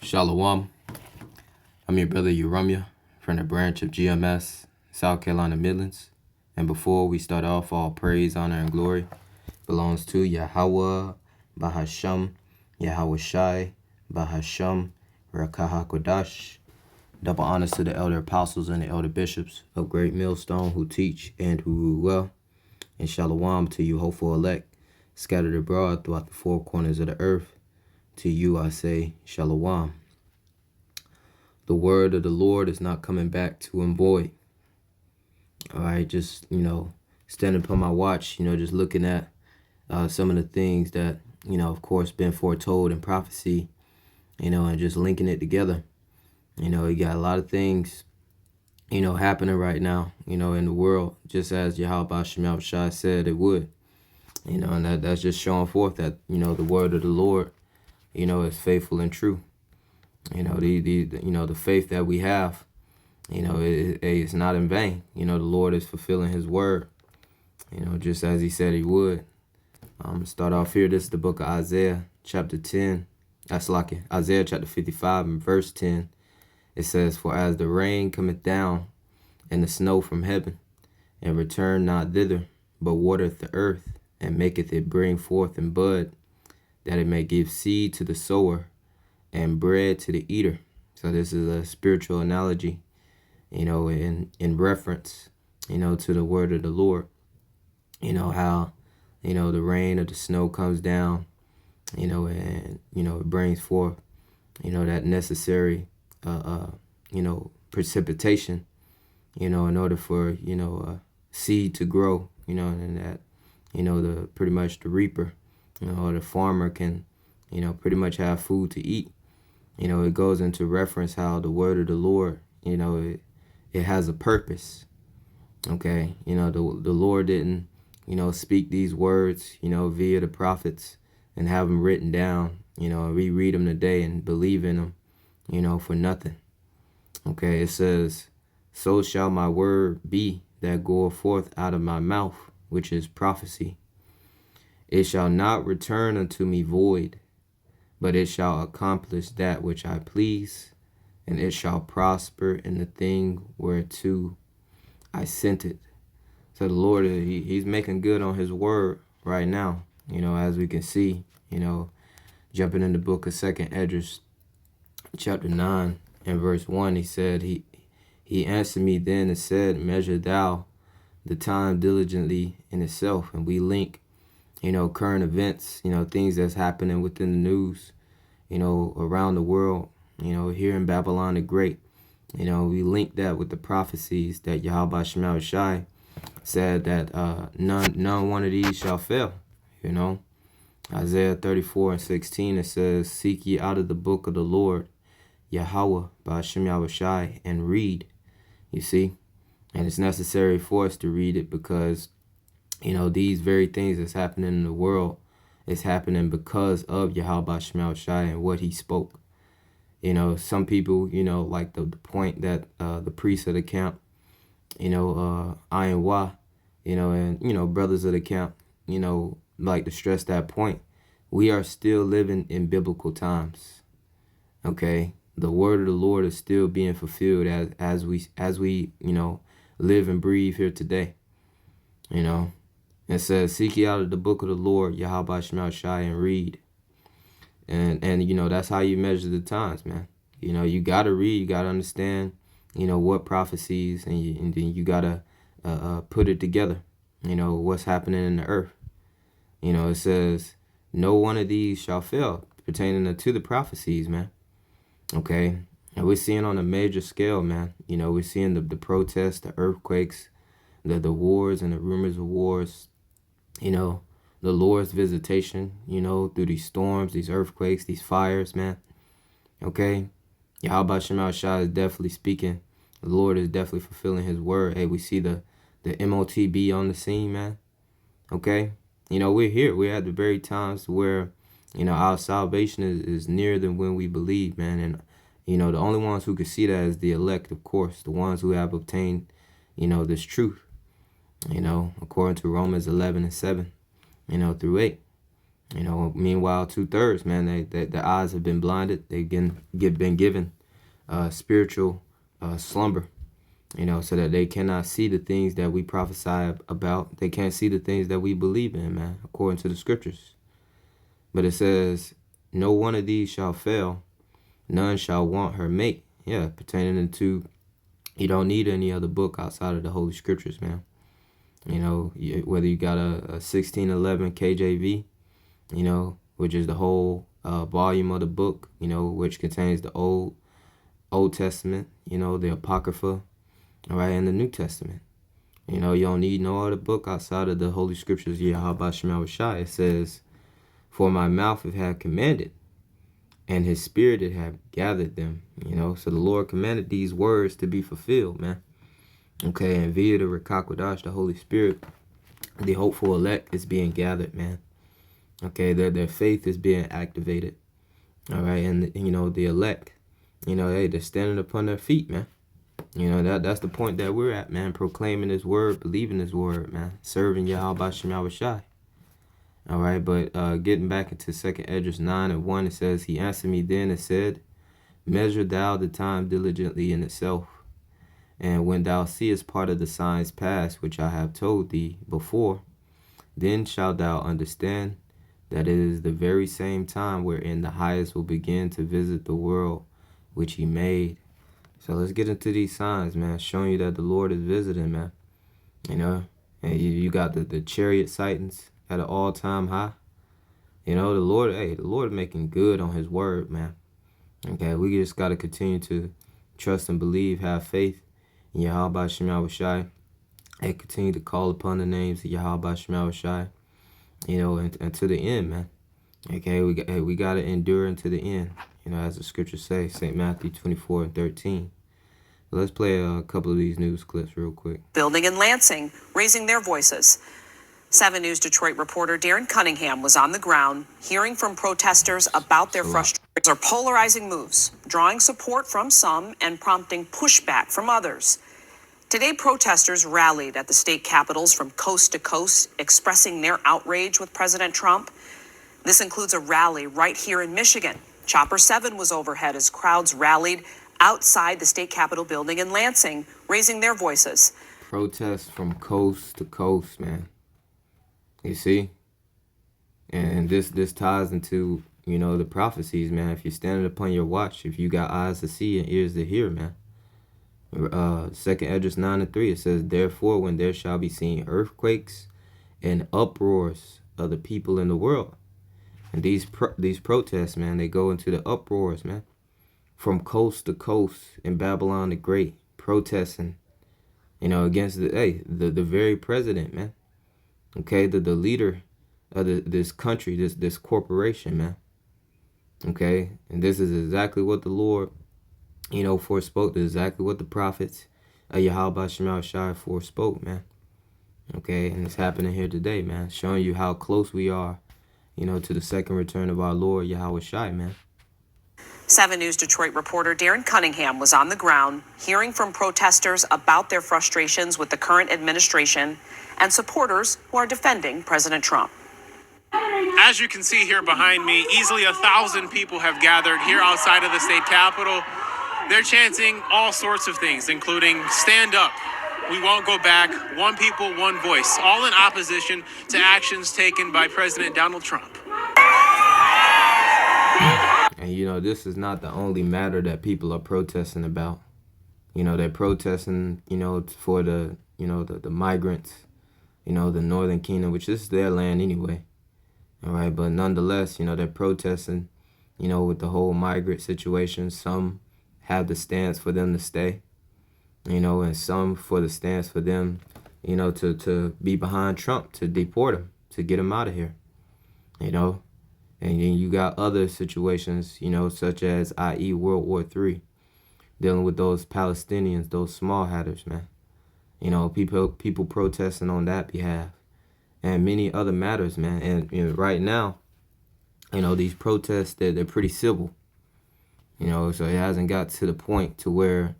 Shalawam. I'm your brother Rawchaa from the branch of GMS, South Carolina Midlands. And before we start off, all praise, honor, and glory belongs to Yahawah, Bahasham, Yahawashi, Bahasham, Rawchaa HaQadash. Double honors to the elder apostles and the elder bishops of Great Millstone who teach and who rule well. And Shalawam to you, hopeful elect, scattered abroad throughout the four corners of the earth. To you I say, Shalawam. The word of the Lord is not coming back to him void. All right, just, standing upon my watch, just looking at some of the things that, of course, been foretold in prophecy, and just linking it together. You got a lot of things, happening right now, in the world, just as Yahawah said it would. And that's just showing forth that, the word of the Lord, is faithful and true. The faith that we have, it's not in vain. The Lord is fulfilling his word, just as he said he would. Start off here. This is the book of Isaiah, chapter 10. That's like it. Isaiah chapter 55 and verse 10. It says, "For as the rain cometh down and the snow from heaven, and return not thither, but watereth the earth, and maketh it bring forth and bud, that it may give seed to the sower, and bread to the eater." So this is a spiritual analogy, in reference, to the word of the Lord. How, the rain or the snow comes down, and, it brings forth, that necessary, precipitation, in order for, seed to grow, and that, pretty much the reaper, or the farmer can, pretty much have food to eat. It goes into reference how the word of the Lord, it has a purpose. Okay. The Lord didn't, speak these words, via the prophets and have them written down, and we read them today and believe in them, for nothing. Okay. It says, "So shall my word be that goeth forth out of my mouth," which is prophecy. "It shall not return unto me void, but it shall accomplish that which I please, and it shall prosper in the thing whereto I sent it." So the Lord, he's making good on his word right now, as we can see, jumping in the book of 2 Esdras, chapter 9 and verse 1, he said, he answered me then and said, "Measure thou the time diligently in itself." And we link, current events, things that's happening within the news, around the world, here in Babylon the Great. We link that with the prophecies that Yahawah said that none one of these shall fail. Isaiah 34 and 16, it says, "Seek ye out of the book of the Lord, Yahawah, Bahasham Yahawashi, and read." You see? And it's necessary for us to read it because, these very things that's happening in the world is happening because of Yahawah and what he spoke. Some people, like the point that the priest of the camp, Yahawah, and, brothers of the camp, like to stress that point. We are still living in biblical times. Okay? The word of the Lord is still being fulfilled as we live and breathe here today. It says, "Seek ye out of the book of the Lord, Yahawah, and read." And that's how you measure the times, man. You got to read, you got to understand, what prophecies, and then you got to put it together, what's happening in the earth. It says, "No one of these shall fail," pertaining to the prophecies, man. Okay. And we're seeing on a major scale, man. We're seeing the protests, the earthquakes, the wars and the rumors of wars, the Lord's visitation, through these storms, these earthquakes, these fires, man. Okay. Yahawah is definitely speaking. The Lord is definitely fulfilling his word. Hey, we see the MOTB on the scene, man. Okay. We're here. We're at the very times where, our salvation is nearer than when we believe, man. And, the only ones who can see that is the elect, of course, the ones who have obtained, this truth, according to Romans 11 and 7, through 8. Meanwhile, 2/3, man, their eyes have been blinded. They've been given spiritual slumber, so that they cannot see the things that we prophesy about. They can't see the things that we believe in, man, according to the scriptures. But it says, no one of these shall fail, none shall want her mate. Yeah, pertaining to, you don't need any other book outside of the Holy Scriptures, man. Whether you got a 1611 KJV, which is the whole volume of the book, which contains the Old Testament, the Apocrypha, all right, and the New Testament. You don't need no other book outside of the Holy Scriptures, Yahawashi. It says, for my mouth had commanded, and his spirit had gathered them. So the Lord commanded these words to be fulfilled, man. Okay, and via the HaQadash, the Holy Spirit, the hopeful elect is being gathered, man. Okay, their faith is being activated. All right, and the elect, hey, they're standing upon their feet, man. That's the point that we're at, man. Proclaiming His word, believing His word, man. Serving Yahawashi. All right, but getting back into 2nd Esdras 9:1, it says, he answered me then and said, measure thou the time diligently in itself. And when thou seest part of the signs past, which I have told thee before, then shalt thou understand that it is the very same time wherein the highest will begin to visit the world which he made. So let's get into these signs, man, showing you that the Lord is visiting, man. And you got the chariot sightings at an all-time high. The Lord is making good on His word, man. Okay, we just got to continue to trust and believe, have faith in Yahawashi, and continue to call upon the names of Yahawashi, and to the end, man. Okay, we got to endure unto the end, as the scriptures say, St. Matthew 24:13. Let's play a couple of these news clips real quick. Building in Lansing, raising their voices. 7 News Detroit reporter Darren Cunningham was on the ground, hearing from protesters about their frustrations or polarizing moves, drawing support from some and prompting pushback from others. Today, protesters rallied at the state capitals from coast to coast, expressing their outrage with President Trump. This includes a rally right here in Michigan. Chopper 7 was overhead as crowds rallied outside the state capitol building in Lansing, raising their voices. Protests from coast to coast, man. You see? And this ties into, the prophecies, man. If you're standing upon your watch, if you got eyes to see and ears to hear, man. 2nd Esdras 9:3, it says, therefore, when there shall be seen earthquakes and uproars of the people in the world. And these protests, man, they go into the uproars, man. From coast to coast in Babylon the Great, protesting, against the very president, man. Okay, the leader of this country, this corporation, man. Okay, and this is exactly what the Lord, forespoke. This is exactly what the prophets of Yahawashi forespoke, man. Okay, and it's happening here today, man. Showing you how close we are, to the second return of our Lord Yahawashi, man. 7 News Detroit reporter Darren Cunningham was on the ground, hearing from protesters about their frustrations with the current administration and supporters who are defending President Trump. As you can see here behind me, easily 1,000 people have gathered here outside of the state capitol. They're chanting all sorts of things, including stand up, we won't go back, one people, one voice, all in opposition to actions taken by President Donald Trump. And this is not the only matter that people are protesting about. They're protesting, for the migrants, the Northern Kingdom, which is their land anyway. All right, but nonetheless, they're protesting, with the whole migrant situation. Some have the stance for them to stay, and some for the stance for them, to be behind Trump, to deport him, to get him out of here, And then you got other situations, such as, i.e., World War III, dealing with those Palestinians, those small hatters, man. People protesting on that behalf, and many other matters, man. And right now, these protests, they're pretty civil, so it hasn't got to the point to where,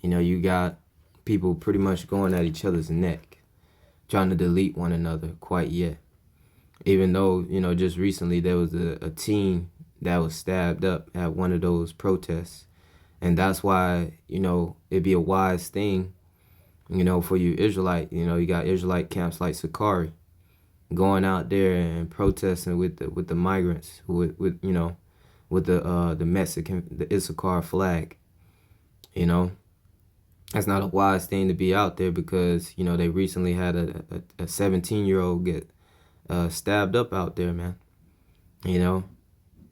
you got people pretty much going at each other's neck, trying to delete one another quite yet. Even though, just recently there was a teen that was stabbed up at one of those protests. And that's why, it'd be a wise thing, for you Israelite, you got Israelite camps like Sakari going out there and protesting with the migrants, with the Mexican, the Issachar flag. That's not a wise thing to be out there because, they recently had a 17-year-old get stabbed up out there, man.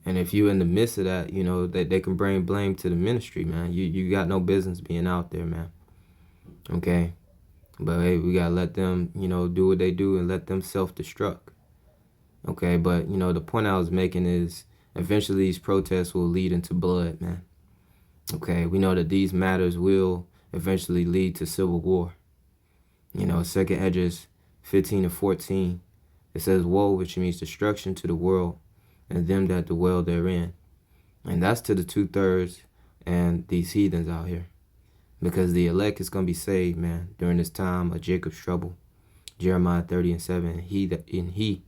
And if you in the midst of that, that they can bring blame to the ministry, man. You got no business being out there, man. Okay? But hey, we gotta let them, do what they do and let them self-destruct. Okay? But, the point I was making is eventually these protests will lead into blood, man. Okay? We know that these matters will eventually lead to civil war. 2 Edges 15-14, it says, woe, which means destruction to the world and them that dwell therein. And that's to the 2/3 and these heathens out here. Because the elect is going to be saved, man, during this time of Jacob's trouble. Jeremiah 30:7, he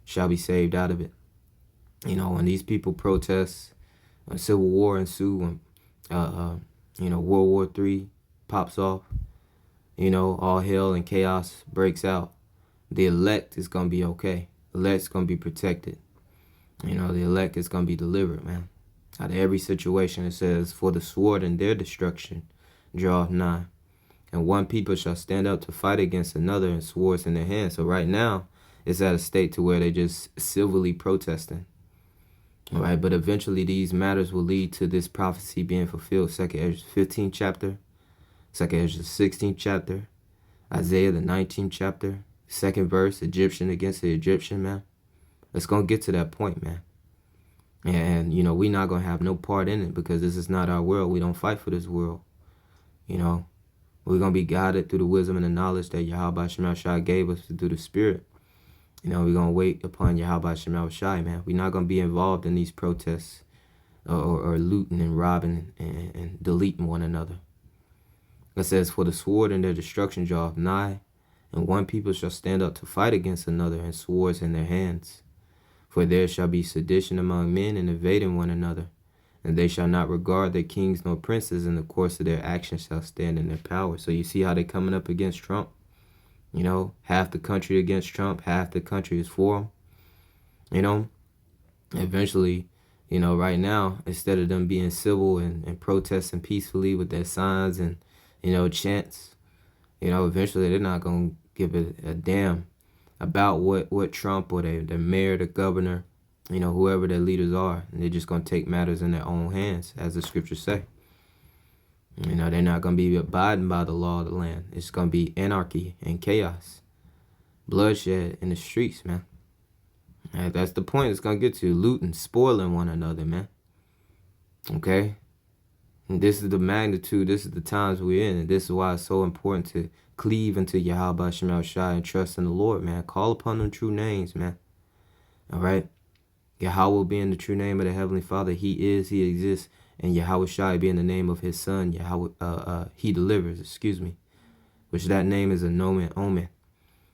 shall be saved out of it. When these people protest, when civil war ensue, when, World War III pops off, all hell and chaos breaks out, the elect is going to be okay. The elect's going to be protected. The elect is going to be delivered, man. Out of every situation, it says, for the sword and their destruction draweth nigh. And one people shall stand up to fight against another and swords in their hands. So right now, it's at a state to where they just civilly protesting. All right, but eventually these matters will lead to this prophecy being fulfilled. 2 Ezra 15th chapter, 2 Ezra 16th chapter, Isaiah the 19th chapter, 2nd verse, Egyptian against the Egyptian, man. It's going to get to that point, man. And, we're not going to have no part in it because this is not our world. We don't fight for this world. We're going to be guided through the wisdom and the knowledge that Yahawashi gave us through the Spirit. We're going to wait upon Yahawashi, man. We're not going to be involved in these protests or looting and robbing and deleting one another. It says, for the sword and their destruction draweth nigh, and one people shall stand up to fight against another, and swords in their hands. For there shall be sedition among men, and invading one another. And they shall not regard their kings nor princes, and the course of their actions shall stand in their power. So you see how they're coming up against Trump? Half the country against Trump, half the country is for him. Eventually, right now, instead of them being civil and protesting peacefully with their signs and, chants, eventually they're not going to give a damn about what Trump or the mayor, the governor, whoever their leaders are. And they're just going to take matters in their own hands, as the scriptures say. They're not going to be abiding by the law of the land. It's going to be anarchy and chaos, bloodshed in the streets, man. And that's the point it's going to get to, looting, spoiling one another, man. Okay? And this is the magnitude, this is the times we're in, and this is why it's so important to cleave into Yahawashi and trust in the Lord, man. Call upon them true names, man. All right? Yahawah being the true name of the Heavenly Father, He is, He exists, and Yahawashi being the name of His Son, He delivers, which that name is a nomen omen,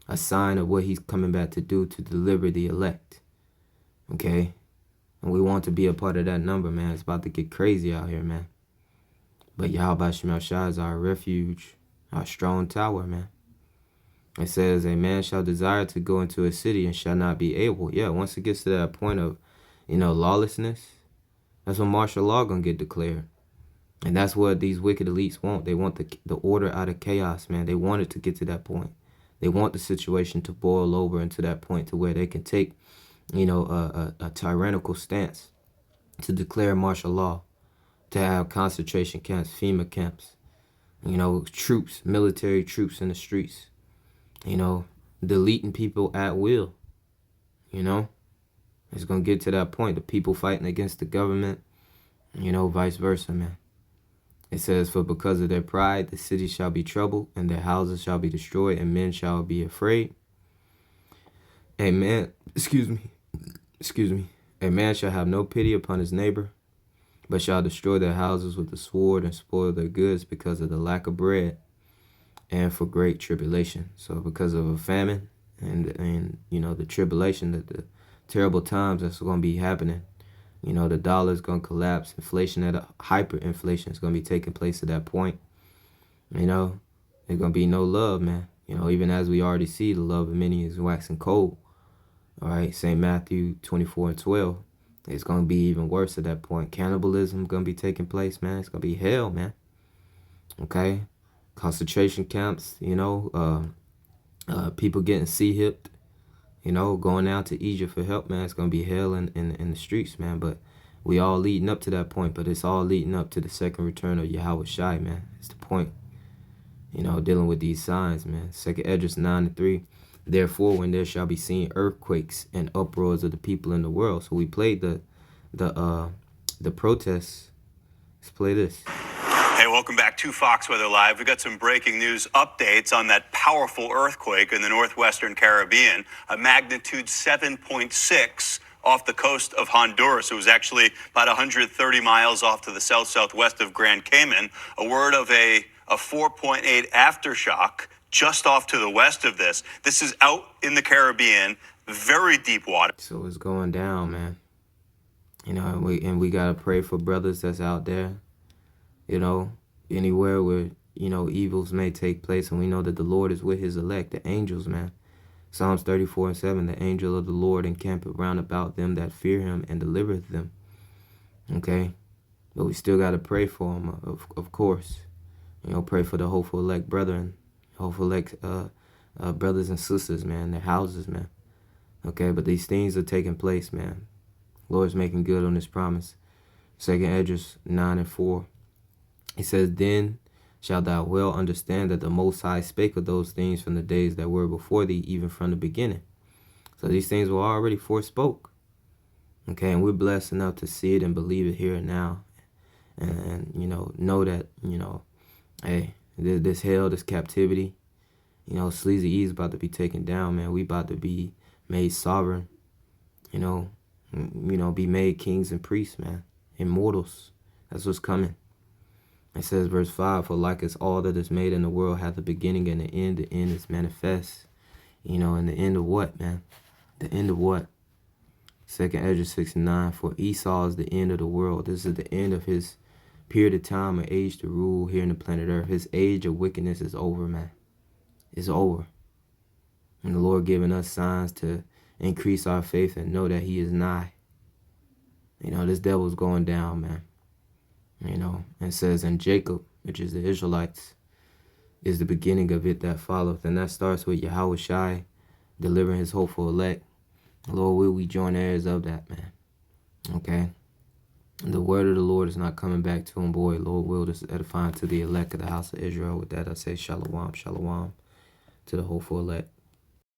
a sign of what He's coming back to do to deliver the elect. Okay? And we want to be a part of that number, man. It's about to get crazy out here, man. But Yahawashi is our refuge, our strong tower, man. It says, a man shall desire to go into a city and shall not be able. Yeah, once it gets to that point of, lawlessness, that's when martial law gonna get declared. And that's what these wicked elites want. They want the order out of chaos, man. They want it to get to that point. They want the situation to boil over into that point to where they can take, a tyrannical stance to declare martial law, to have concentration camps, FEMA camps, troops, military troops in the streets, deleting people at will, It's going to get to that point, the people fighting against the government, vice versa, man. It says, for because of their pride, the city shall be troubled, and their houses shall be destroyed, and men shall be afraid. A man shall have no pity upon his neighbor, but shall destroy their houses with the sword and spoil their goods because of the lack of bread and for great tribulation. So because of a famine and you know, the tribulation, the terrible times that's going to be happening. You know, the dollar's going to collapse. Inflation at a hyperinflation is going to be taking place at that point. You know, there's going to be no love, man. You know, even as we already see, the love of many is waxing cold. All right, St. Matthew 24:12. It's going to be even worse at that point. Cannibalism going to be taking place, man. It's going to be hell, man. Okay? Concentration camps, you know, people getting sea-hipped, you know, going out to Egypt for help, man. It's going to be hell in the streets, man. But we all leading up to that point. But it's all leading up to the second return of Yahawashi, man. It's the point. You know, dealing with these signs, man. 2nd Esdras 9:3. Therefore, when there shall be seen earthquakes and uproars of the people in the world. So we played the protests. Let's play this. Hey, welcome back to Fox Weather Live. We got some breaking news updates on that powerful earthquake in the northwestern Caribbean, a magnitude 7.6 off the coast of Honduras. It was actually about 130 miles off to the southwest of Grand Cayman. A word of a 4.8 aftershock just off to the west of this. This is out in the Caribbean, very deep water. So it's going down, man. You know, and we gotta pray for brothers that's out there. You know, anywhere where, you know, evils may take place, and we know that the Lord is with his elect, the angels, man. Psalms 34:7, the angel of the Lord encampeth round about them that fear him and delivereth them. Okay? But we still got to pray for them, of course. You know, pray for the hopeful elect brethren, hopeful elect brothers and sisters, man, their houses, man. Okay? But these things are taking place, man. Lord's making good on his promise. 2nd Esdras 9:4. He says, then shalt thou well understand that the Most High spake of those things from the days that were before thee, even from the beginning. So these things were already forespoke. Okay, and we're blessed enough to see it and believe it here and now. And you know that, you know, hey, this hell, this captivity, you know, sleazy E is about to be taken down, man. We about to be made sovereign, you know, be made kings and priests, man. Immortals. That's what's coming. It says, verse 5, for like as all that is made in the world hath a beginning and an end, the end is manifest. You know, and the end of what, man? The end of what? 2nd Esdras 6:9, for Esau is the end of the world. This is the end of his period of time or age to rule here in the planet Earth. His age of wickedness is over, man. It's over. And the Lord giving us signs to increase our faith and know that he is nigh. You know, this devil's going down, man. You know, and says, and Jacob, which is the Israelites, is the beginning of it that followeth. And that starts with Yahawashi delivering his hopeful elect. Lord, will we join heirs of that, man? Okay? And the word of the Lord is not coming back to him, boy. Lord, will this edifying to the elect of the house of Israel. With that, I say shalom, shalom to the hopeful elect.